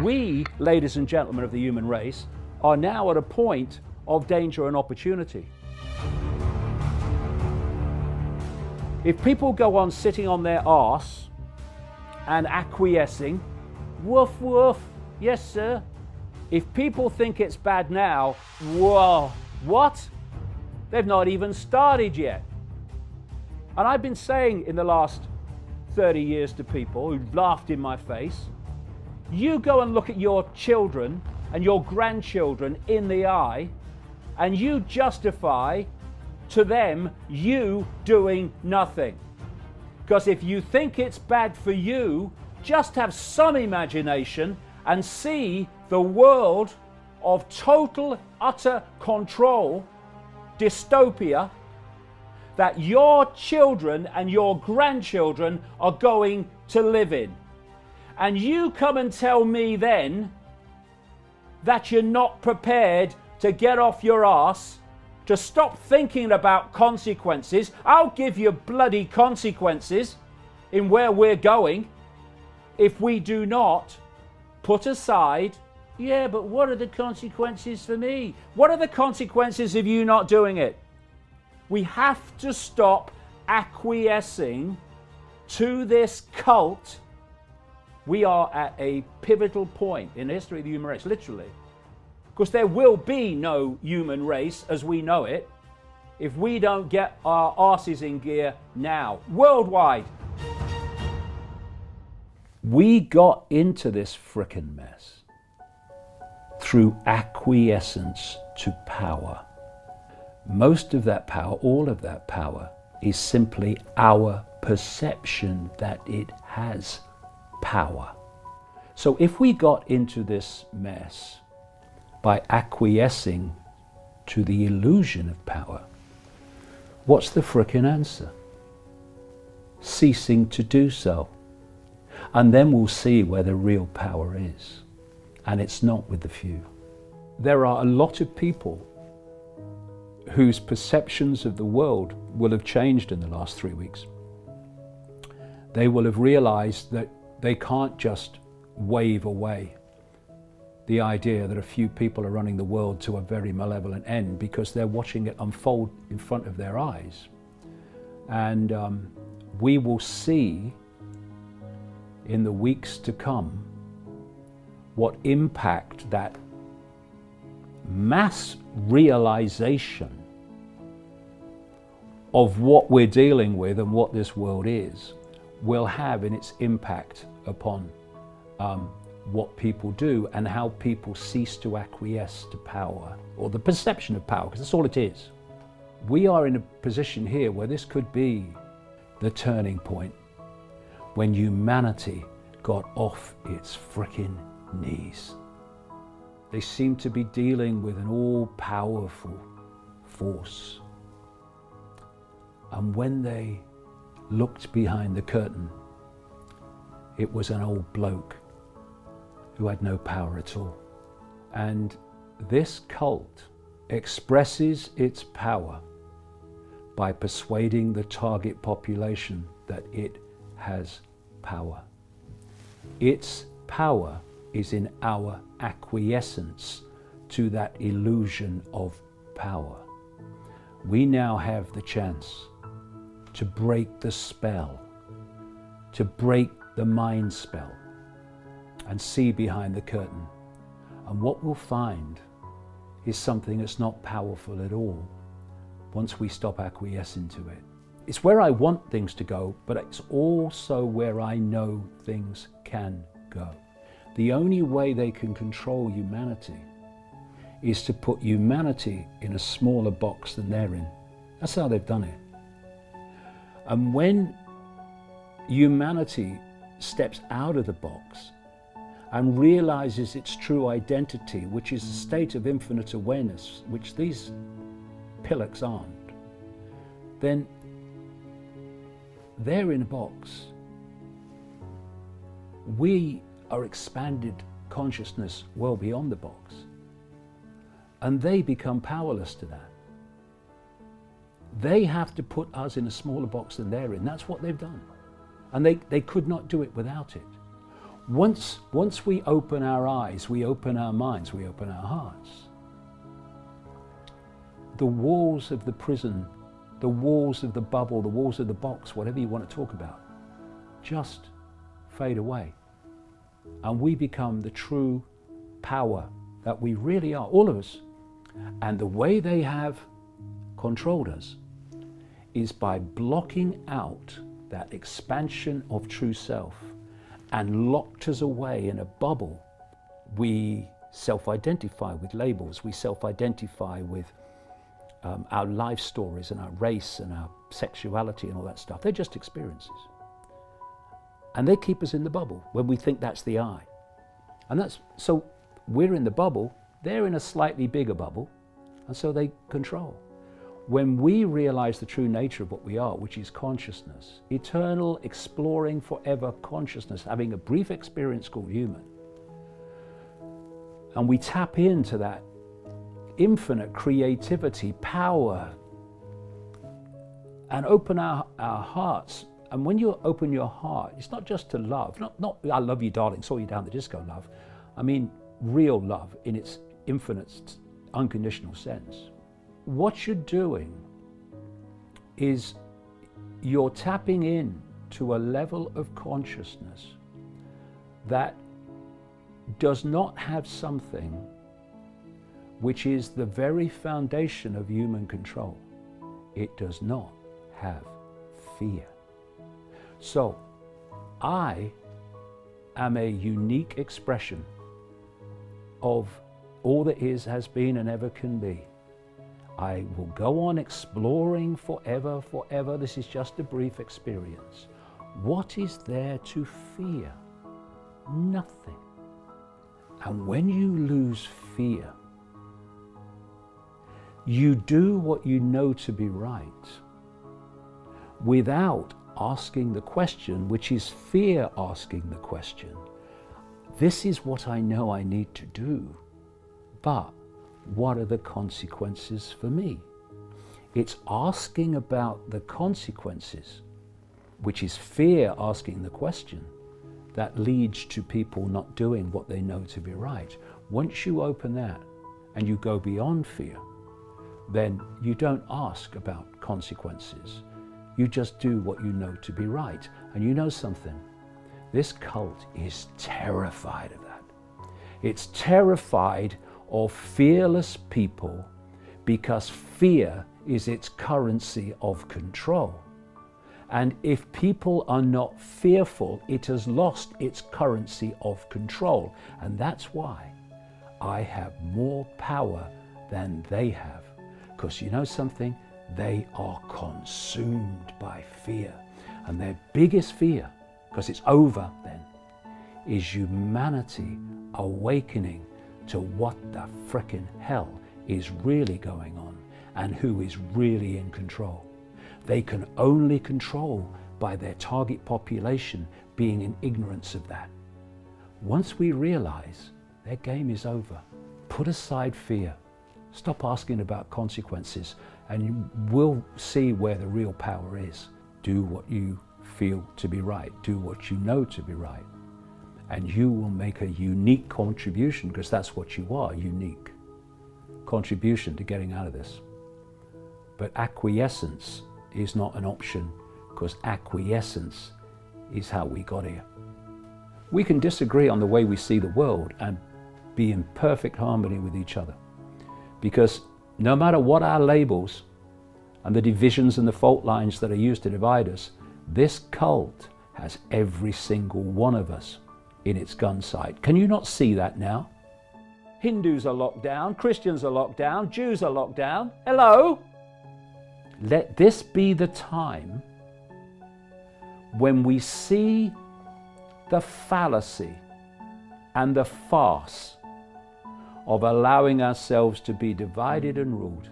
We, ladies and gentlemen of the human race, are now at a point of danger and opportunity. If people go on sitting on their arse and acquiescing, woof woof, yes sir. If people think it's bad now, whoa, what? They've not even started yet. And I've been saying in the last 30 years to people who laughed in my face, you go and look at your children and your grandchildren in the eye and you justify to them you doing nothing. Because if you think it's bad for you, just have some imagination and see the world of total, utter control, dystopia, that your children and your grandchildren are going to live in. And you come and tell me then that you're not prepared to get off your arse, to stop thinking about consequences. I'll give you bloody consequences in where we're going if we do not put aside, yeah, but what are the consequences for me? What are the consequences of you not doing it? We have to stop acquiescing to this cult. We are at a pivotal point in the history of the human race, literally. Because there will be no human race as we know it if we don't get our arses in gear now, worldwide. We got into this frickin' mess through acquiescence to power. Most of that power, all of that power, is simply our perception that it has power. So if we got into this mess by acquiescing to the illusion of power, what's the frickin' answer? Ceasing to do so. And then we'll see where the real power is. And it's not with the few. There are a lot of people whose perceptions of the world will have changed in the last 3 weeks. They will have realized that they can't just wave away the idea that a few people are running the world to a very malevolent end, because they're watching it unfold in front of their eyes. And we will see in the weeks to come what impact that mass realization of what we're dealing with and what this world is will have in its impact upon what people do and how people cease to acquiesce to power, or the perception of power, because that's all it is. We are in a position here where this could be the turning point, when humanity got off its frickin' knees. They seem to be dealing with an all-powerful force. And when they looked behind the curtain, it was an old bloke who had no power at all. And this cult expresses its power by persuading the target population that it has power. Its power is in our acquiescence to that illusion of power. We now have the chance to break the spell, to break the mind spell, and see behind the curtain. And what we'll find is something that's not powerful at all once we stop acquiescing to it. It's where I want things to go, but it's also where I know things can go. The only way they can control humanity is to put humanity in a smaller box than they're in. That's how they've done it. And when humanity steps out of the box and realizes its true identity, which is a state of infinite awareness, which these pillocks aren't, then they're in a box. We are expanded consciousness well beyond the box. And they become powerless to that. They have to put us in a smaller box than they're in. That's what they've done. And they could not do it without it. Once we open our eyes, we open our minds, we open our hearts, the walls of the prison, the walls of the bubble, the walls of the box, whatever you want to talk about, just fade away. And we become the true power that we really are, all of us. And the way they have controlled us is by blocking out that expansion of true self and locked us away in a bubble. We self-identify with labels, we self-identify with our life stories and our race and our sexuality and all that stuff. They're just experiences. And they keep us in the bubble when we think that's the I. And so we're in the bubble, they're in a slightly bigger bubble, and so they control. When we realize the true nature of what we are, which is consciousness, eternal, exploring, forever consciousness, having a brief experience called human, and we tap into that infinite creativity, power, and open our hearts. And when you open your heart, it's not just to love, not I love you darling, saw you down the disco love. I mean real love in its infinite, unconditional sense. What you're doing is you're tapping in to a level of consciousness that does not have something which is the very foundation of human control. It does not have fear. So, I am a unique expression of all that is, has been, and ever can be. I will go on exploring forever, forever. This is just a brief experience. What is there to fear? Nothing. And when you lose fear, you do what you know to be right without asking the question, which is fear asking the question. This is what I know I need to do, but what are the consequences for me? It's asking about the consequences, which is fear asking the question, that leads to people not doing what they know to be right. Once you open that and you go beyond fear, then you don't ask about consequences. You just do what you know to be right. And you know something? This cult is terrified of that. It's terrified of fearless people because fear is its currency of control. And if people are not fearful, it has lost its currency of control. And that's why I have more power than they have. Because you know something? They are consumed by fear. And their biggest fear, because it's over then, is humanity awakening to what the frickin' hell is really going on and who is really in control. They can only control by their target population being in ignorance of that. Once we realize their game is over, put aside fear, stop asking about consequences, and you will see where the real power is. Do what you feel to be right. Do what you know to be right. And you will make a unique contribution, because that's what you are, unique contribution to getting out of this. But acquiescence is not an option, because acquiescence is how we got here. We can disagree on the way we see the world and be in perfect harmony with each other, because no matter what our labels and the divisions and the fault lines that are used to divide us, this cult has every single one of us in its gun sight. Can you not see that now? Hindus are locked down, Christians are locked down, Jews are locked down. Hello? Let this be the time when we see the fallacy and the farce of allowing ourselves to be divided and ruled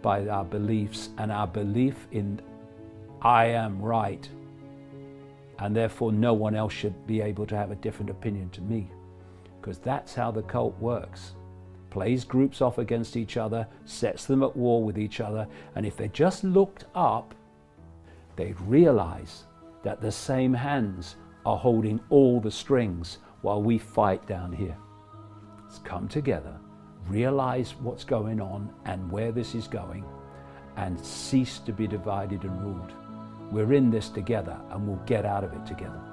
by our beliefs and our belief in I am right, and therefore no one else should be able to have a different opinion to me, because that's how the cult works. Plays groups off against each other, sets them at war with each other, and if they just looked up, they'd realize that the same hands are holding all the strings while we fight down here. Let's come together, realize what's going on and where this is going, and cease to be divided and ruled. We're in this together, and we'll get out of it together.